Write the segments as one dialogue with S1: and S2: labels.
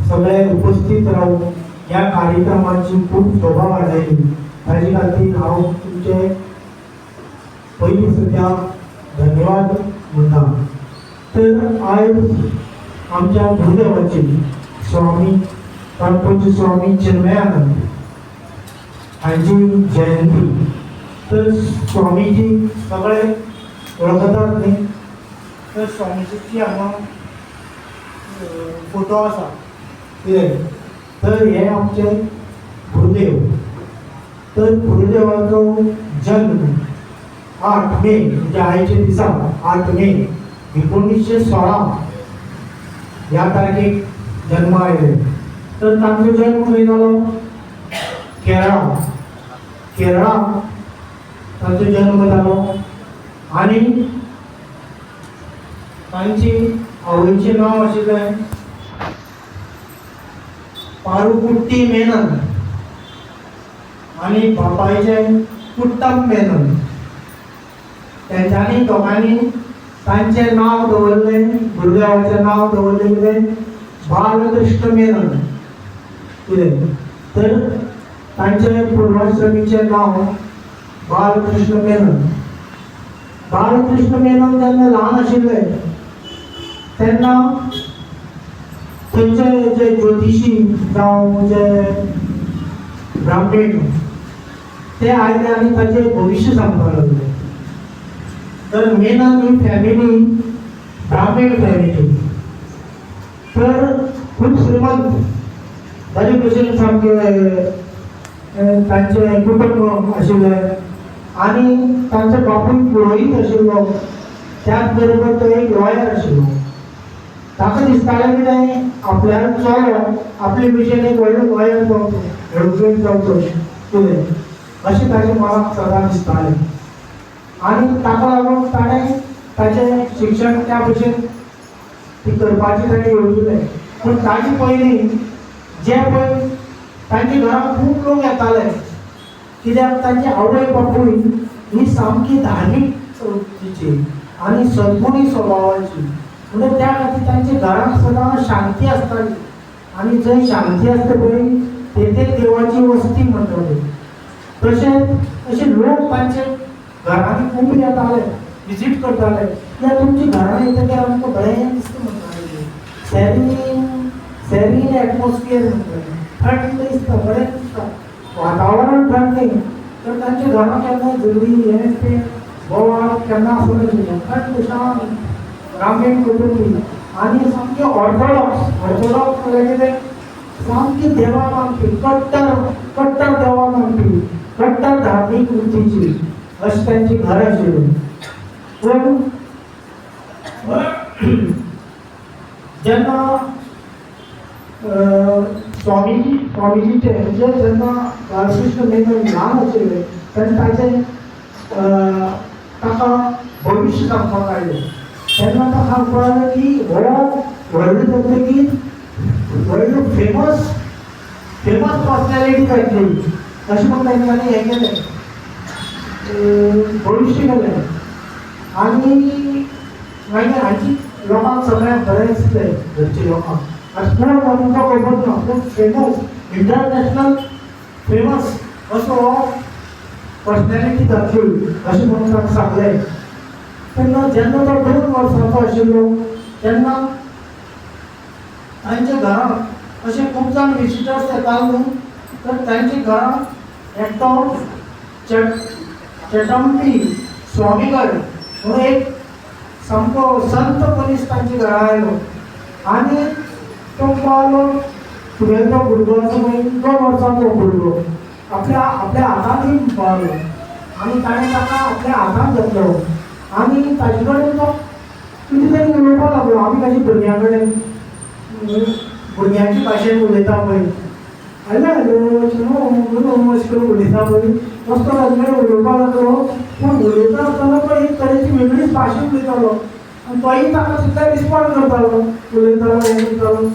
S1: सगळे उपस्थित राहून या कार्यक्रमाची खूप शोभा वाढली. ताजे खातीर हांव तुमचे पयलीं सद्या धन्यवाद म्हणटा. तर आयज आमच्या गुरुदेवाची स्वामी गणपती स्वामी चिन्मयानंद हांची जयंती. तर स्वामीजी सगळे वळखतात न्ही. तर स्वामीजीची हांगा फोटो आसा कितें. तर हे आमचे गुरुदेव. तर गुरुदेवाचो जन्म 8 मे म्हणजे आयच्या दिसा 8 मे 1916 ह्या तारखेक जन्म आयले. तर तांचो जन्म खंय जालो? केरळा तांचो जन्म जालो. आनी तांची आवयचें नांव आशिल्लें पारुकुट्टी मेनन आनी बापायचें कुट्टम मेनन. तेंच्यांनी दोगांनी तांचें नांव दवरलें, गुरुदेवाचें नांव दवरलेलें बालकृष्ण मेनन. कितें तर तांचे पूर्वाश्रमीचें नांव बालकृष्ण मेनन. बालकृष्ण मेनन जेन्ना ल्हान आशिल्ले तेन्ना थंयचे जे ज्योतिशी जावं जे ब्राह्मण ते आयले आनी ताचें भविश्य सांगपाक लागले. तर मेनन ही फॅमिली ब्राह्मण फॅमिली. तर खूब श्रीमंत ताचे भशेन सामकें तांचें कुटुंब आशिल्लें. आनी तांचो बापूय पुरोहीत आशिल्लो. त्याच बरोबर तो एक लॉयर आशिल्लो. ताका दिसतालें कितें आपल्यालो चलो आपले भशेन एक व्हडलो लॉयर जावचो, एडवोकेट जावचो कितें अशें ताच्या मनाक सदां दिसतालें. आनी ताका लागून ताणें ताचें शिक्षण त्या भशेन ती करपाचें ताणें येवजिल्लें. पूण ताचे पयलीं जे पळय तांच्या घरांत खूब लोक येताले. कित्याक तांची आवय बापूय ही सामकी धार्मीक प्रवृत्तीची आनी सद्गुणी स्वभावाची. म्हणजे त्या खातीर तांच्या घरांत सदां शांती आसताली. आनी जंय शांती आसता पळय तेथे देवाची वस्ती म्हणटाली. तशेंच अशे लोक तांचे घरांनी खूब येताले, विजीट करताले. कित्याक तुमच्या घरांत येतकीर आमकां बरें दिसता म्हणटाले. सेरीन एटमॉस्फियर म्हणटाले. थंड दिसता, बरें दिसता, वातावरण थंड. तर तांच्या घरांत केन्ना झुली हें तें बोवाळ केन्ना आसलें ना. थंड शांत ब्राह्मण कुटुंबी आनी सामके ऑर्थोडॉक्स म्हणजे कितें सामकी देवा मानपी, कट्टर देवा मानपी, कट्टर धार्मीक वृत्तीची अशें तांची घर आशिल्लीं. पूण जेन्ना स्वामीजीचे म्हणजे जेन्ना बालकृष्ण मेनन ल्हान आशिल्ले तेन्ना ताका भविश्य सांगपाक आयलें. तेन्ना ताका कळ्ळें की हो व्हडलो जातकीर व्हडलो फेमस पर्सनॅलिटी जातली अशें म्हणून तेंच्यांनी हें केलें, भविश्य केलें. आनी मागीर हाची लोकांक सगळ्यांक बरें दिसलें घरच्या लोकांक. आनी कोण आमकां खबर ना पूण फेमस इंटरनॅशनल फेमस असो हो पर्सनॅलिटी जातली अशें म्हणून ताका सांगलें. तेन्ना जेन्ना तो 2 वर्सांचो आशिल्लो तेन्ना तांच्या घरांत अशे खूब जाण विजिटर्स येताले न्हू. तर तांच्या घरांत एकटो चटंपी स्वामीगड म्हणून एक सामको संत मनीस तांच्या घरा आयलो. आनी तो पावलो तुगेलो भुरगो आसा पळय 2 वर्सांचो भुरगो आपल्या हातांत घेवन पावलो. आनी ताणें ताका आपल्या हातांत घेतलो. आनी ताजे कडेन तो कितें तरी उलोवपाक लागलो. आमी कशें भुरग्यां कडेन भुरग्यांची भाशेन उलयता पळय, हॅलो अशें करून उलयता पळय तसो ताजे कडेन उलोवपाक लागलो. पूण उलयता आसतना तो एक तरेची वेगळीच भाशा उलयतालो. आनी तोय ताका सुद्दां रिस्पॉन्ड करतालो, उलयतालो हें करतालो.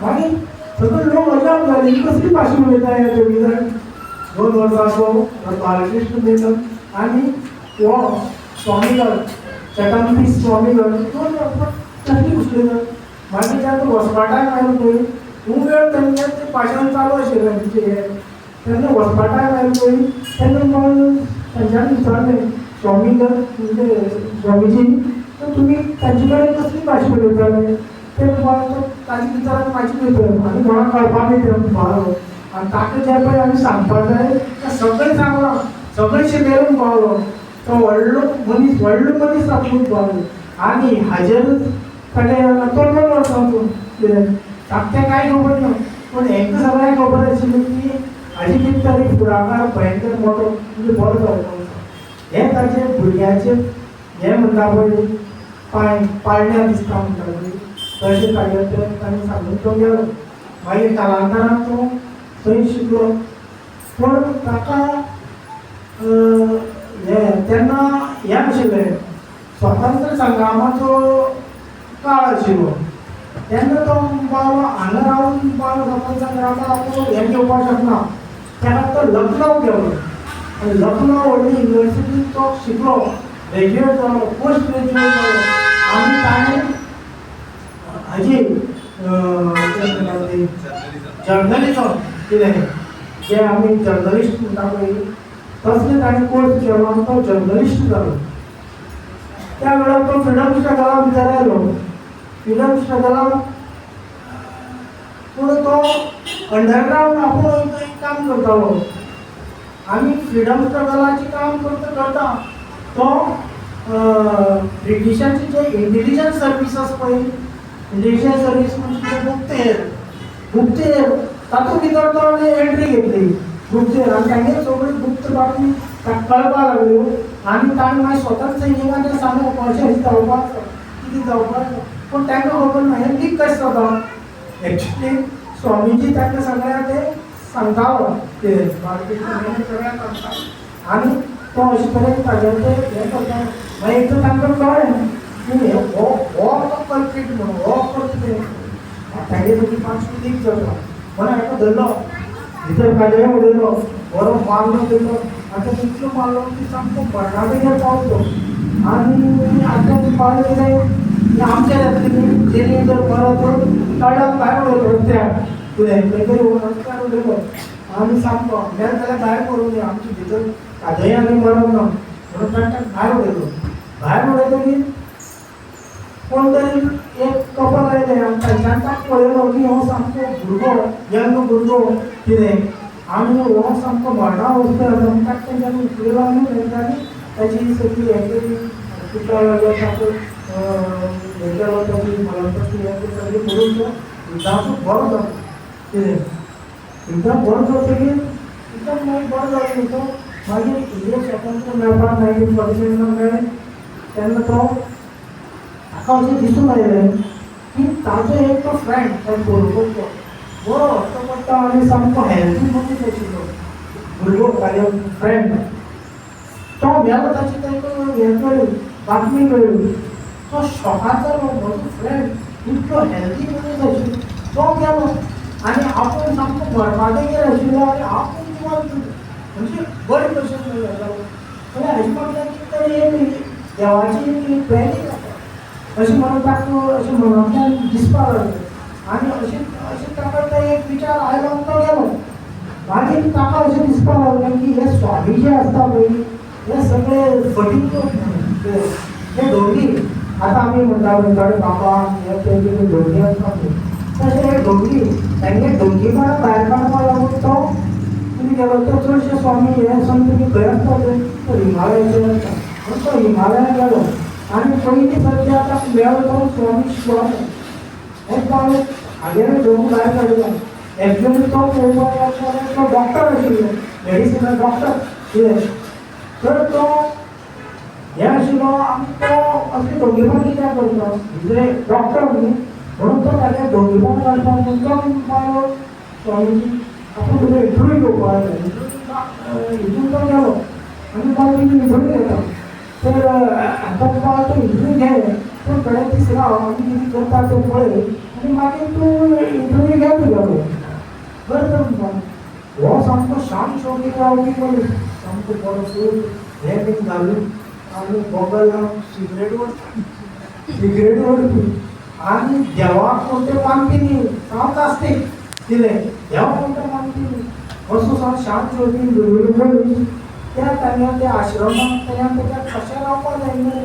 S1: मागीर सगळे लोक अजाप जाले ही कसली भाशा उलयता ह्या दोगी जाण. 2 वर्सांचो बालकृष्ण मेनन आनी हो स्वामीगड चटंपी स्वामीगड 2 वर्सां कसली उलयता. मागीर जेन्ना वचपाटाक आयलो पळय खूब वेळ तेंगे तें भाशण चालू आशिल्लें तेंचें तेन्ना वचपाटाक आयलो पळय तेन्ना मग तेंच्यांनी विचारलें स्वामी म्हणजे स्वामीजी तर तुमी तांचे कडेन कसली भाशा उलयताले ते ताचे भितर म्हाजी भितर आनी कोणाक कळपाक येता पावलो आनी ताका जे पळय आमी सांगपाक जाय तें सगळें सांगलां सगळें शिकयलो पावलो तो व्हडलो मनीस आपूण पावलो आनी हाजेर ताणें तोंड वचपाचो ताका तें कांय खबर ना पूण हेंका सगळ्यांक खबर आशिल्लें की हाजे कितें तरी फुडाकार भयंकर मोठो म्हणजे बरो जावपाक हें ताचे भुरग्याचें हें म्हणटा पळय पाळण्या दिसता म्हणटा पळय तशें तागेलें तें ताणें सांगून तो गेलो मागीर कालांतरान तो थंय शिकलो पूण ताका तेन्ना हें आशिल्लें स्वातंत्र्य संग्रामाचो काळ आशिल्लो तेन्ना तो बाबा हांगा रावन बाबा स्वातंत्र्य संग्रामाक हें घेवपाक शकना तेन्ना तो लखनौ गेलो आनी लखनौ व्हडली युनिवर्सिटींत तो शिकलो ग्रॅज्युएट जालो पोस्ट ग्रॅज्युएट जालो आनी ताणें हाजी जर्नलिजम कितें जे आमी जर्नलिस्ट म्हणटा पळय तसलें ताणें कोर्स केलो आनी तो जर्नलिस्ट जालो त्या वेळार तो फ्रिडम स्ट्रगला भितर आयलो फ्रिडम स्ट्रगलाक पूण तो अंडरग्रावंड आपूण एक काम करतालो आनी फ्रिडम स्ट्रगलाचें काम करता करता तो ब्रिटिशांचे जे इंटेलिजन्स सर्वीस आसा पळय इंटेलिजन्स सर्वीस म्हणजे गुप्तहेर तातूंत भितर तो एंट्री घेतली गुप्तहेर आनी तांगे सगळी गुप्त बातमी ताका कळपाक लागल्यो आनी ताणें मागीर स्वताच सैनिकांक तें सांगप अशें जावपाक कितें जावपाक पूण तांकां खबर ना हें लीक कशें जाता एक्चुली स्वामीजी तांकां सगळ्यांक तें सांगतालो तें सगळ्यांक सांगता आनी तो अशे तरेन तागेलें तें हें करता मागीर एकदां तांकां कळ्ळें की हो तो कल्प्रीट म्हणून हो करता तें तांगे सगळी पांचवी लीक जाता म्हणून हाका धरलो भितर काडयो उडयलो बरो मारलो तेलो आतां तितलो मारलो की सामको बर्नाडेर पावलो आनी आतां पावले कितें आमच्या जातली जेली जर परत तळ्याक भायर उडयलो रस्त्यार कितें खंय तरी रस्त्यार उडयलो आनी सामको मेल जाल्यार भायर करूं दी आमचे भितर कादय आनी मरप ना म्हणून तांकां भायर उडयलो भायर उडयतकीर कोण तरी एक कपल आयलें आनी तांच्यान ताका पळयलो की हो सामको भुरगो यंग भुरगो कितें आनी हो सामको व्हडा वस्त आसा ताका तेंच्यांनी उखलिलो आनी तेंच्यांनी ताची सगळी हें केली पिकाळो ताका हें केलो ताची मलमपट्टी हें केली सगळी करून तो युद्धाचो बरो जालो कितें युद्धाक बरो जातकीर युद्धाक मागीर बरो जालो न्ही तो मागीर इंडिया स्वतंत्र मेळपाक 1947 मेळ्ळें तेन्ना तो ताका अशें दिसून आयलें की ताजो एक तो फ्रेंड तो भुरगो बरो हट्टपट्टा आनी सामको हेल्थी मनीस आशिल्लो भुरगो तागे फ्रेंड तो मेलो ताची ताका हें कळ्ळी बातमी कळ्ळी तो शॉकाक जालो म्हजो फ्रेंड इतलो हेल्थी मनीस आशिल्लो तो गेलो आनी आपूण सामको मरपाटेर आशिल्लो आनी आपूण जिवाक म्हणजे बरे भशेन जालो पूण हाजे फाटल्यान कितें तरी एक देवाची एक प्लॅनिंग आसा अशें म्हणून ताका अशें मनांतल्यान दिसपाक लागलें आनी अशें ताका तो एक विचार आयलो आनी तो गेलो मागीर ताका अशें दिसपाक लागलें की हे स्वामी जे आसता पळय हे सगळे फटींग म्हणून हे ढोंगी आतां आमी म्हणटा पळय थोडे बाबा हे ते कितें ढोंगी आसता पळय तशें हे ढोंगी तांगे ढोंगीपणा भायर काडपाक लागून तो कितें केलो तो चडशे स्वामी हे संत बी खंय आसता पळय तो हिमालयाचेर आसता म्हणून तो हिमालयान गेलो आनी पयलीं सद्या ताका मेळ्ळो तो स्वामी शिवाक हें पावलें हागेर ढोंग भायर काडलो एक्चुअली तो पळोवपाक तो डॉक्टर आशिल्लो मेडिसिनल डॉक्टर कितें तर तो हें आशिल्लो आनी तो अशें ढोंगीपण कित्याक करता म्हणजे डॉक्टर न्ही म्हणून तो तागे ढोंगीपण घालपाक म्हणून तो पावलो स्वामीजी आपूण तुका इंटरव्यू घेवपाक आयलो हितून तो गेलो आनी मागीर इंटरव्यू घेता तर आतां बाबा तूं इंटरव्यू घे पूण थोडे दीस राव आमी कितें करता तें पळय आनी मागीर तूं इंटरव्यू घे तुगेलो बरें तर म्हणटा हो सामको शांत शौकीत रावपी मनीस सामको बरो सूट हें बीन घालून आनी गॉगल लावन सिगरेट ओडपी आणि देवाक कोणते मानपी न्ही सांगता असते कितें देवा कोणते मानपी न्ही असो सांग शांत जोडून त्या टायमार त्या आश्रमाक त्याच्या कशें रावपाक जायना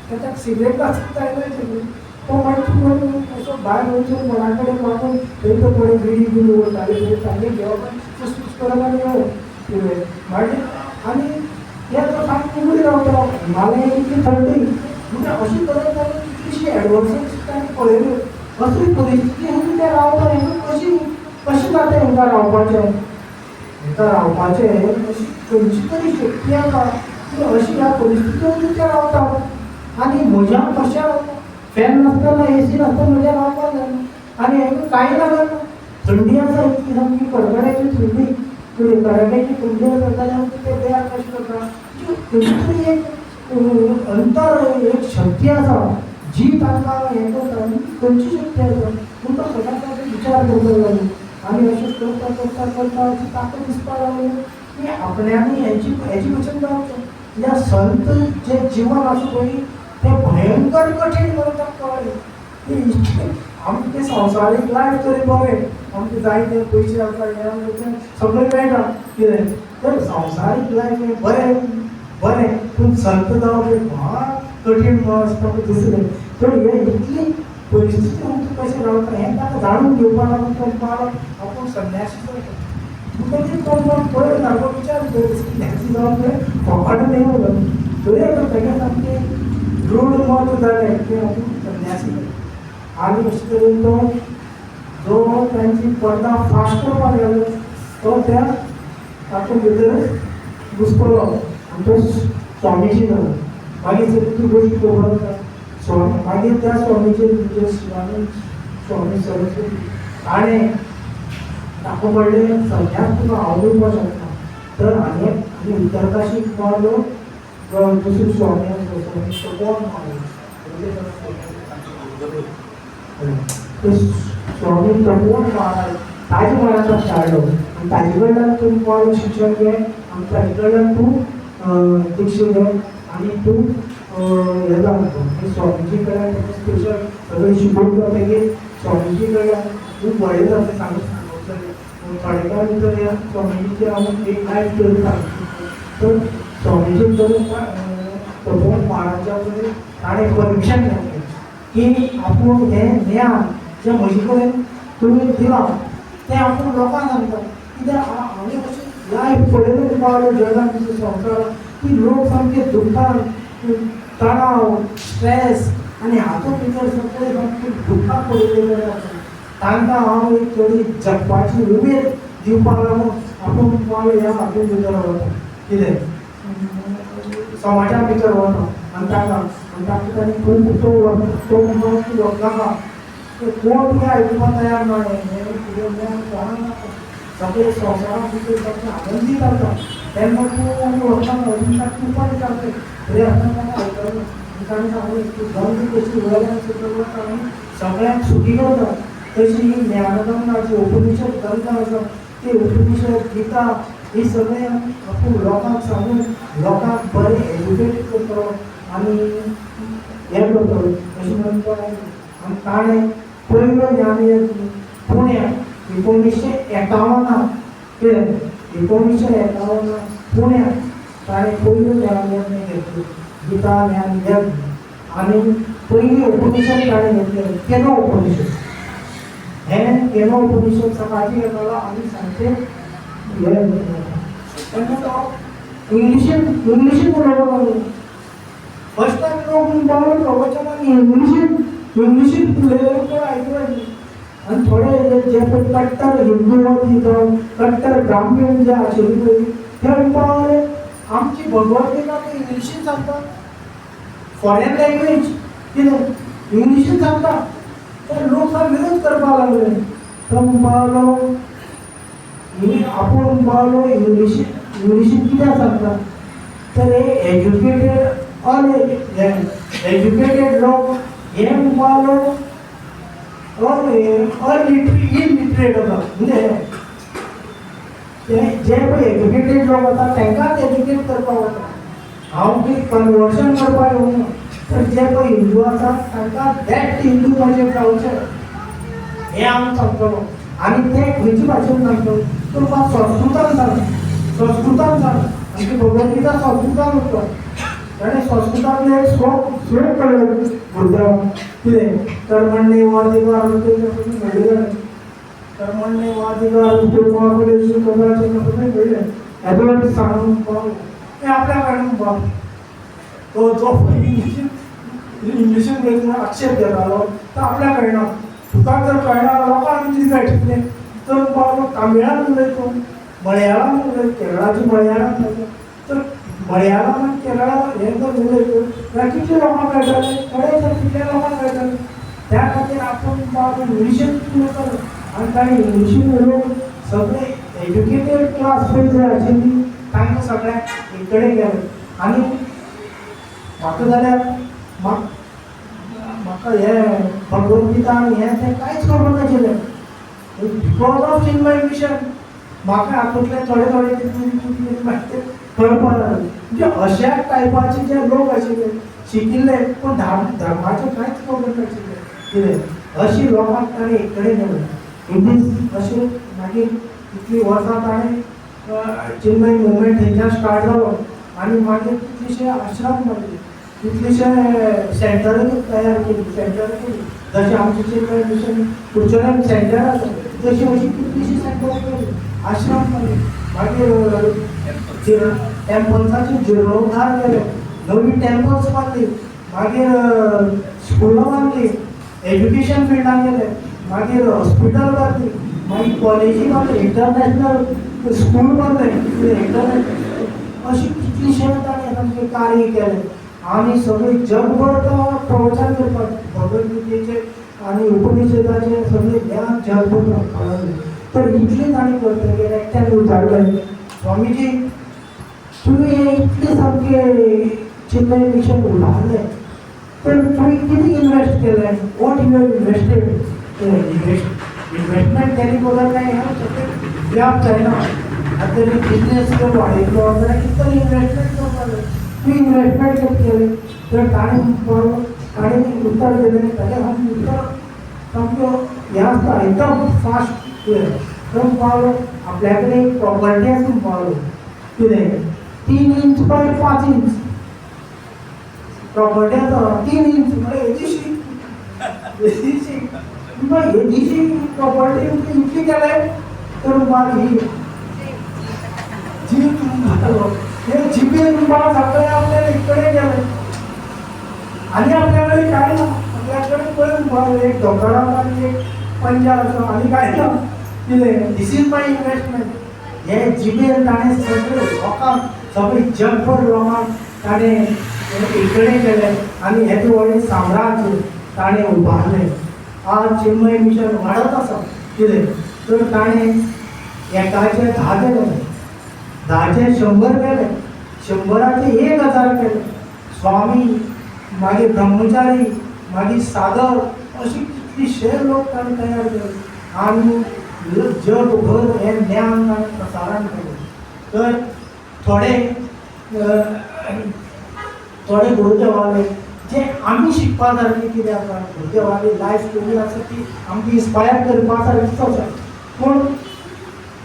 S1: त्याच्याक सिगरेट वाचूंक जायना तो मागीर असो भायर वचून कोणा कडेन मागून थंय तो कोणी बिडी बिडी वताले तांगे घेवप फुसफूस करप आनी येवप मागीर आनी ते तो सामको उगडी रावता हिमालय इतली थंडी म्हणजे अशी तरेन कितलीशी एडवर्सायज तांणी पळयल्यो असली परिस्थिती आनी ते रावता हें कशी जाता हेंकां रावपाचें अशी खंयची तरी शक्ती आसा की अशी ह्या परिस्थितीन ते रावतात आनी म्हज्या कशें फॅन नासतना एसी नासतना म्हज्या रावपाक जायना आनी हेंकां कांय लागना थंडी आसा इतली सामकी कडकड्याची थंडी कडाक्याची थंडी आसा जाल्यार ते बेयार कशें करता खंयची तरी एक अंतर एक शक्ती आसा जी तांकां हें करता खंयची शक्ती आसा पूण तो सदांच विचार करपाक लागलो आनी अशें करता करता करता अशी ताकद दिसपाक लागली की आपल्यानी हेची वचन जावचें या संत जे जिवन आसा पळय तें भयंकर कठीण म्हणून ताका कळ्ळें आमकां तें संवसारीक लायफ तरी बरें आमकां जाय ते पयशे आसा हें सगळें मेळटा कितें तर संवसारीक लायफ हें बरें पूण संत जावप हें फार कठीण म्हणून आसता दिसलें तर हें इतली परिस्थिती आमकां कशें रावता हें ताका जाणून घेवपा लागून तो म्हणपाक आपूण संन्यासी जाता तुका तो पळय सारको विचार कर संन्यासी जावप हें फकाट न्ही म्हणून तरी आतां ताका सामकें दृढ मत जालें की आपूण संन्यासी जाता आनी अशें तरेन तो जो तांची पर्दा फाश करपाक गेलो तो त्या तातूंत भितर घुसपलो आनी तो स्वामीजी जालो मागीर ती गोश्ट खबर आसा मागीर त्या स्वामीचेर म्हणजे स्वामी सरस्वती ताणें ताका म्हणलें सगळ्याक तुका हांव दिवपाक शकता तर आनी उत्तरकाशीक मारलो दुसरो स्वामी आसा स्वामी तपोवन स्वामी तपोवन महाराज ताजे मनांत धाडलो आनी ताजे कडल्यान तूं मारून शिक्षण घे आनी ताजे कडल्यान तूं दीक्षा घे आनी तूं हे जावं स्वामीजी कडल्यान स्पेशल सगळें शिकून मागीर स्वामीजी कडल्यान खूब व्हडलें जाता सांगून थोडे काळ भितर ह्या स्वामीजीची हांव एक लायफ स्टोरी सांगता तर स्वामीजी करून तपोवन महाराजा कडेन ताणें परमिशन घेतलें की आपूण हें ज्ञान जें म्हजे कडेन तुमी दिलां तें आपूण लोकांक सांगता कित्याक हांवें अशें लायफ पळयलें पावलो जगांत संवसारांत की लोक सामके दुख्खान तणाव स्ट्रेस आनी हातूंत भितर सगळें सामकें दुख्खाक पडिल्ले आसा तांकां हांव एक थोडी जगपाची उमेद दिवपाक लागून आपूण पावलो ह्या हातूंत भितर वता कितें समाजा भितर वता आनी ताका ताणें खूब तो म्हणटा लोकांक कोण तुका आयकुपाक तयार ना हें कितें कोणाक नाका सगळें संवसारांत भितर सामकें आनंदीत आसा तेन्ना तूं आनी वचपाक अजून ताका तुका विचारलें तरी आतां ताणें आयकलें ताणें सांगलें तूं गंग कशी वयल्यान सकयल वता आनी सगळ्यांक सुखी करता तशी ही ज्ञानगंगाची उपनिषद ग्रंथ आसा ती उपनिषद गीता ही सगळें आपूण लोकांक सांगून लोकांक बरें एज्युकेट करतलो आनी हें करतलो अशें म्हणटा आनी ताणें पयलो ज्ञानयज्ञ पुण्याक 1951 कितें 1951 पुण्याक ताणें पयलो ज्ञानयज्ञ घेतलो गीता ज्ञानयज्ञ आनी पयली उपनिषद ताणें घेतली केनो उपनिषद हें केनो उपनिषद सकाळची घेतालो आनी सांजचें हें तेन्ना तो इंग्लिशीन उलोवपाक लागलो फर्स्ट टायम लोक म्हणपाक प्रवचनांनी इंग्लिशीन उलयलें कोण आयकूंक येना आनी थोडे जे पळय कट्टर हिंदूवादी जावं कट्टर ब्राह्मण जे आशिल्ले पळय ते म्हणपाक लागले आमची भगवद्गीता ती इंग्लिशीन सांगता फॉरेन लँग्वेज कितें इंग्लिशीन सांगता तर लोक हा विरोध करपाक लागले तो म्हणपाक लागलो आपूण म्हणपाक लागलो इंग्लिशीन कित्याक सांगता तर हे एज्युकेटेड एज्युकेटेड लोक हे म्हणपाक लागलो इलिटरेट आसा म्हणजे जे पळय एज्युकेटेड लोक आसा तांकांच एज्युकेट करपाक वता हांव कितें कन्वर्शन करपाक येवना तर जे पळय हिंदू आसा तांकां दॅट हिंदू म्हणजे जावचें हें आमी सांगतलो आनी ते खंयचे भाशेन सांगतलो तर म्हाका संस्कृतान सांग संस्कृतान सांग आमची भगवद्गीता संस्कृतान उरता ताणें संस्कृतांतले एक श्लोक कळ्ळे भुरग्यांक कितें कर्मण्येवाधिकार मेळ्ळें कर्मण्येवाधिकार उद्योगाकडेची कबराचे मेळ्ळें हेजो एक सांगून पावलो हें आपल्या कडल्यान पावलो तो जो इंग्लिशीन वेचून आक्षेप घेतालो तो आपल्या कळना तुका जर कळना लोकांक कितें कळटलें तर पावलो तामिळान उलयता मलयाळान उलयता केरळाची मलयाळान उलयता तर मलयाळम आनी केरळा हें जर उलयता जाल्यार कितले लोकांक कळटलें थोडे जर कितल्या लोकांक कळटलें त्या खातीर आपूण बाबा इंग्लिशीन उलयतालो आनी ताणें इंग्लिशीन उलोवन सगळे एज्युकेटेड क्लास पळय जे आशिल्ली तांकां सगळ्यांक एक कडेन केलें आनी म्हाका जाल्यार म्हाका हें भगवद्गीता आनी हें तें कांयच खबर नाशिल्लें बिकॉज ऑफ चिन्मय मिशन म्हाका हातूंतले थोडे थोडे कितें माहिती कळपाक लागलें म्हणजे अशा टायपाचे जे लोक आशिल्ले शिकिल्ले पूण धर्माचें कांयच खबर नाशिल्लें कितें अशीं लोकांक ताणें एक कडेन केलें अशें मागीर इतलीं वर्सां ताणें चिन्मय मुवमेंट थंयच्यान स्टार्ट जालो आनी मागीर कितलेशे आश्रम बांदले कितलेशे सेंटरां तयार केली सेंटरां केली जशें आमचें चिन्मय मिशन कुडचड्यान सेंटर आसा तशी अशी कितलीशीं सेंटरां केली आश्रम बांदले मागीर टेम्पल्साचे जिर्णोद्धार केले नवी टेम्पल्स बांदली मागीर स्कुलां बांदली एज्युकेशन फिल्डान गेले मागीर हॉस्पिटल बांदली मागीर कॉलेजी बांदली इंटरनॅशनल स्कूल बांदले इंटरनॅशनल अशी कितलीशे ताणें तांचें कार्य केलें आनी सगळे जगभर तो प्रवचन करपाक भगवद्गीतेचें आनी उपनिशदाचें सगळें ज्ञान जगभर कळयलें तर इतलें ताणें करतकीर एकट्यान विचारलें स्वामीजी तुमी हें इतलें सामकें चिन्मय मिशन उबारलें तर तुमी कितें इन्वेस्ट केलें what you have invested investment केली बगर काय हें सगळें व्याप जायना आतां तरी बिजनेस जर वाडयतलो जाल्यार कितें तरी इन्वेस्टमेंट करपाक जाय तुमी इन्वेस्टमेंट कितें केलें तर ताणें उत्तर दिलें ताचें आमचें उत्तर सामको हें आसता एकदम फास्ट तर पावलो आपल्या कडेन एक प्रॉपर्टी आसून पावलो कितें 3 इंच बाय 5 इंच प्रॉपर्टी आसा 3 इंच म्हळ्यार येदीशी प्रॉपर्टी इतली केले तर मागीर ही जीप घातलो हे जिपेन बाळ सगळे आपल्याला इकडे गेले आनी आपल्याकडे काय ना आपल्याकडे पळय बाळ एक दोतोरा आनी एक पंजा आसा आनी काय ना कितें दीस इज माय इन्वेस्टमेंट हे जिपेन ताणें सगळे लोकांक सगळे जगभर लोकांक ताणें इकडे केले आनी हें व्हडलें साम्राज्य ताणें उबारलें आज चिन्मय मिशन वाडत आसा कितें तर ताणें एकाचे 10 केले 10चे 100 केले 100चे 1000 केले स्वामी मागीर ब्रह्मचारी मागीर साधक अशी कितलीशे लोक ताणें तयार केले आनी जगभर हें ज्ञान ताणें प्रसारण केलें तर थोडे गुरुदेवाले जे आमी शिकपा सारकें कितें आसा गुरुदेवाली लायफ स्टोरी आसा ती आमकां इन्स्पायर करपा सारकीच आसा पूण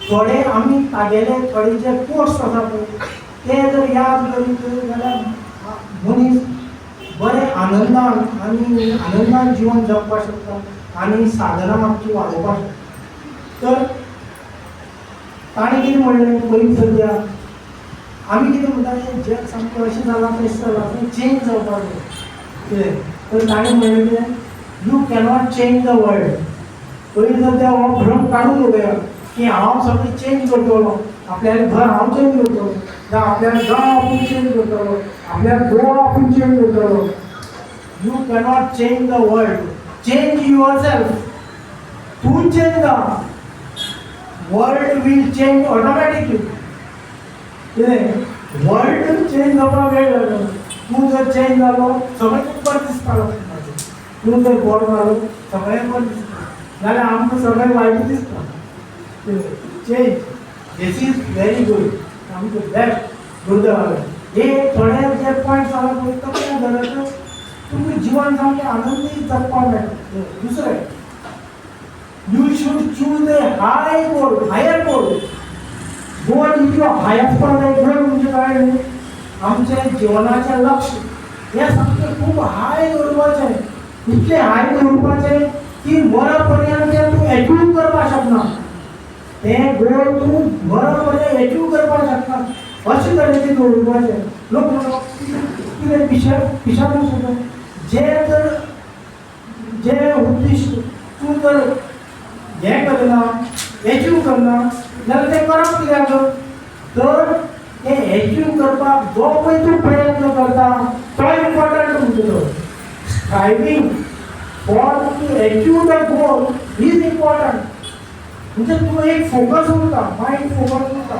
S1: थोडे आमी तागेले थोडे जे कोर्स आसा पळय ते जर याद करीत जाल्यार मनीस बरें आनंदान जिवन जगपाक शकता आनी साधना आमची वाडोवपाक शकता तर ताणें कितें म्हणलें पयलीं सद्या आमी कितें म्हणटाले जग सामकें अशें जालां तशें जालां तें चेंज जावपाक जाय कितें तर ताणें म्हणलें कितें you cannot change the world पयलीं सद्या हो भ्रम काडून उडया की हांव सगळें चेंज करतलो आपल्यालें घर हांव चेंज करतलो जावं आपल्यालें गांव आपूण चेंज करतलो आपल्या गोवा आपूण चेंज करतलो you cannot change the world change your self तूं चेंज जा वर्ल्ड वील चेंज ऑटोमॅटिकली कितें वर्ल्ड चेंज जावपाक वेळ लागलो तूं जर चेंज जालो सगळें बरें दिसता तूं जर बरो जालो सगळें बरें दिसता नाल्यार आमकां सगळें वायट दिसता change this is very good सामकें बेस्ट गुरुदेवाले हे थोडे जे पॉयंट्स आसा पळय तो कितें धरत तुम्ही जीवन सामकें आनंदी जगपाक मेळटा. दुसरें, you should choose a high goal, higher goal. Goal इतलो हाय आसपाक जाय. गोल म्हणजे काय न्हू, आमचें जिवनाचें लक्ष हें सामकें खूब हाय दवरपाचें. इतलें हाय दवरपाचें की मरा पर्यंत तूं एचीव करपाक शकना. तें गोल तूं मरा पर्यंत एचीव करपाक शकना. अशें तरेचें दवरपाचें. लोक म्हणटा कितें पिशाच सुद्दां जे उद्दिश्ट तूं जर हें करना, एचीव करना, जाल्यार तें करप कित्याक? तर तें एचीव करपाक जो पळय तूं प्रयत्न करता तो इम्पॉर्टंट म्हणटलो. Striving for to achieve the goal is important. म्हणजे तूं एक फोकस उरता, मायंड फोकस उरता.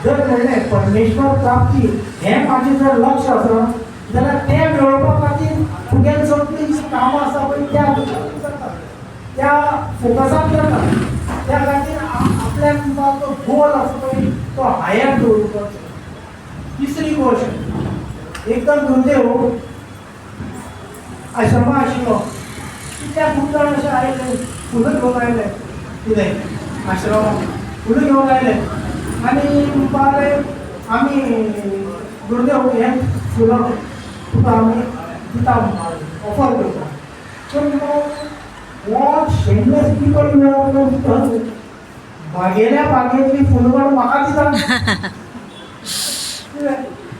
S1: जर म्हणलें परमेश्वर प्राप्ती हें म्हाजें जर लक्ष आसा जाल्यार तें मेळोवपा खातीर तुगेली सगळीं जीं कामां आसा पळय त्या जाता, त्या फोकसाक जाता. त्या खातीर आपल्याक तो गोल आसा पळय तो हायर दवरपाचो. तिसरी गोश्ट, एकदम गुरुदेव आश्रमा आशिल्लो. त्या खूब जाण अशे आयले, फुलां घेवन आयले. कितें आश्रमाक फुलां घेवन आयले आनी बारे आमी गुरुदेव हें फुलां तुका आमी दिता ऑफर करता. तर what shameless people you are. म्हागेल्या बागेंतली फुलवड म्हाका दिता.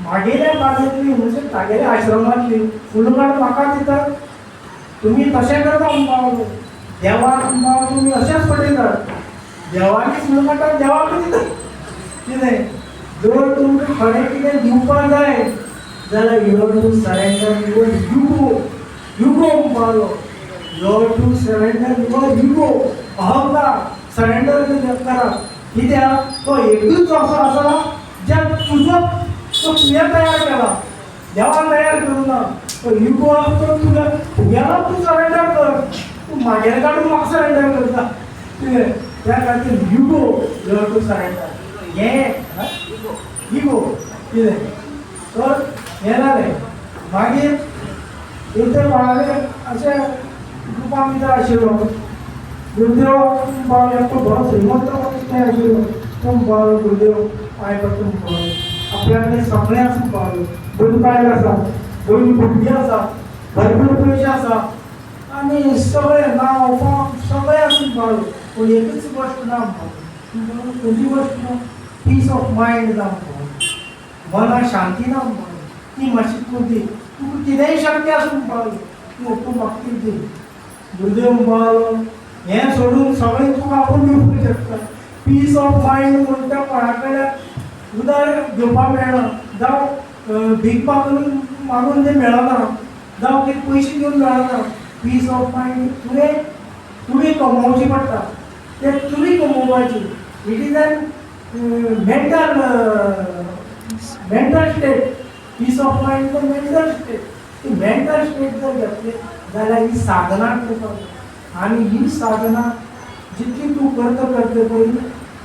S1: म्हागेल्या बागेंतली म्हणजे तागेल्या आश्रमांतली फुलवड म्हाका दिता. तुमी तशें करता म्हणपाक देवाक म्हणपाक तुमी अशेंच पटयतात. देवाची फुलवड देवाक दिता. कितें जर तुमकां खरें कितें दिवपाक जाय जाल्यार you have to surrender your ego म्हणपालो. You have to surrender your ego. अहंकार सरेंडर करा. कित्याक तो एकूच असो आसा ज्या तुजो तो तुवें तयार केला, देवान तयार करूं ना. तो युगो तो तुगेलो तूं सरेंडर कर. तूं म्हागेर काडून म्हाका सरेंडर करता. कितें त्या खातीर युगो यू हॅव टू सरेंडर. हें इगो कितें तर हें जालें. मागीर एकदां कोणालें अशें ग्रुपान भितर आशिल्लो. गुरुदेव म्हणपाक एकटो बरो श्रीमंत मनीस थंय आशिल्लो. तो म्हणपाक गुरुदेव हांवें करता म्हणपाक आपल्या कडेन सगळें आसा म्हणपाक. बरी बायल आसा, बरी भुरगीं आसा, भरपूर पयशे आसा आनी सगळें नांव फाम सगळें आसा म्हणपाक. पूण एकूच गोश्ट ना म्हणपाक. खंयची गोश्ट ना? पीस ऑफ मायंड ना म्हणपाक. मनाक शांती ना म्हणपाक. ती मातशी तूं दी. तुका कितेंय शक्य आसा म्हणपाक. तूं म्हाका ती दी. गुरुदेव म्हणपाक हें सोडून सगळें तुका आपूण दिवपाक शकता. पीस ऑफ मायंड म्हणटा कोणा कडल्यान उदार घेवपाक मेळना. जावं भीक मागून तें मेळना, जावं कितें पयशे घेवन मेळना. पीस ऑफ मायंड तुवें कमोवची पडटा. तें तुवें कमोवपाची. It is an mental state. Peace of mind तो मेंटल स्टेट. ती मेंटल स्टेट जर घेतली जाल्यार ही साधना करपाक. आनी ही साधना जितली तूं करता पळय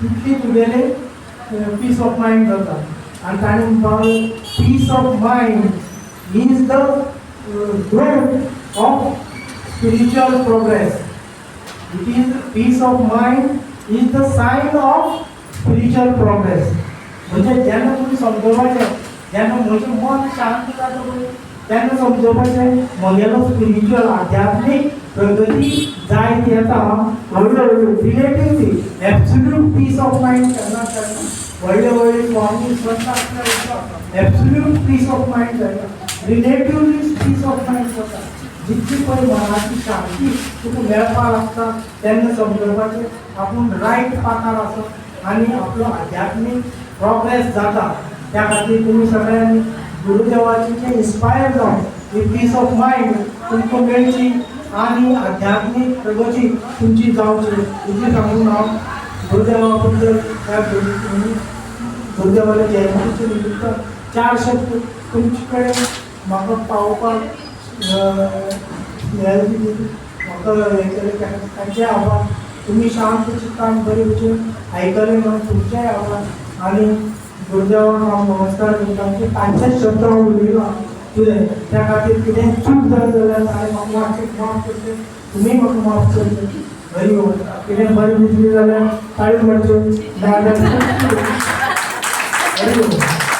S1: तितली तुगेले पीस ऑफ मायंड जाता. आनी ताणें म्हणपाक peace of mind is the growth of spiritual progress. It is peace of mind is the sign of spiritual progress. म्हणजे जेन्ना तुमी समजोवपाचें, जेन्ना म्हजें मन शांत जाता पळय तेन्ना समजोवपाचें म्हगेलो स्पिरिच्युअल आध्यात्मीक प्रगती जायत येता हळू हळू. Relatively absolute peace of mind केन्ना जायना. व्हडले व्हडले स्वामी संत आसता एब्सोल्यूट पीस ऑफ मायंड जायना. रिलेटिवली पीस ऑफ मायंड जाता. जितली पळय मनाची शांती तुका मेळपाक लागता तेन्ना समजोवपाचें आपूण रायट पाथार आसा आनी आपलो आध्यात्मीक प्रोग्रेस जाता. त्या खातीर तुमी सगळ्यांनी गुरुदेवाची इन्स्पायर जावन ही पीस ऑफ मायंड तुमकां मेळची आनी आध्यात्मीक प्रगती तुमची जावची. तुजी सांगून हांव गुरुदेवा बद्दल ह्या गुरुदेवाच्या जयंतीचे निमित्त 4 शब्द तुमचे कडेन म्हाका पावोवपाक म्हाका हें केलें. तांचें आव्हान तुमी शांत चित्तान बरे भशेन आयकलें म्हणून तुमचेंय आव्हान. आनी गुरुदेवाक हांव नमस्कार करता. तांचेच शब्द हांव उलयलां कितें त्या खातीर कितें चूक जाल्यार हांवें म्हाका माफ करचें तुमी म्हाका माफ करचें व्हेरी गुड कितें बरें दिसलें जाल्यार ताळी म्हणच्यो व्हेरी गुड